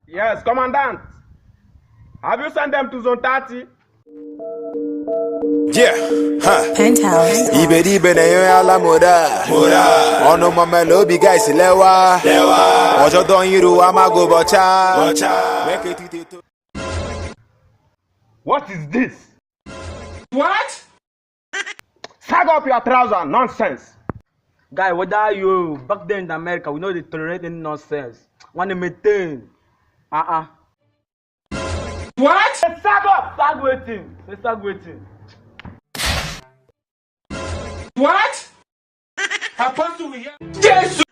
Yes, Commandant. Have you sent them to Zone 30? Yeah, huh. Penthouse. Ibe na yo ala moda. Ono mama lobi guys lewa. Ojo don yiru amago bocha. What is this? What? Sag up your trouser, nonsense. Guy, what are you? Back then in America, we know they tolerate any nonsense. Want to maintain. What? Sag up! Start waiting. Let's start waiting. What? Apostle, we hear. Jesus!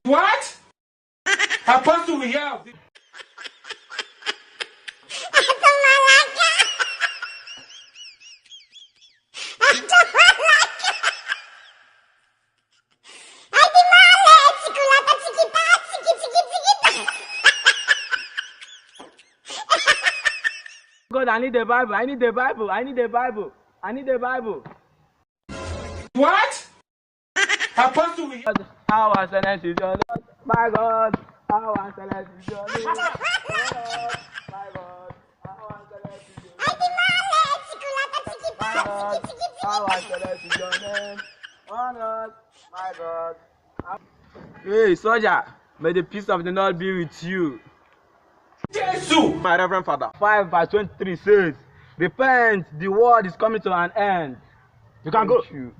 What? Apostle, we hear. God, I need the Bible. I need the Bible. I need the Bible. I need the Bible. What? Apostle, we how excellent is your Lord, my God. How excellent is your name, my God. How excellent is your name, my God. How excellent is your name, oh Lord, my God. Hey, soldier, may the peace of the Lord be with you. Jesus, My Reverend Father. 5:23 says, repent, the world is coming to an end. You can go. You.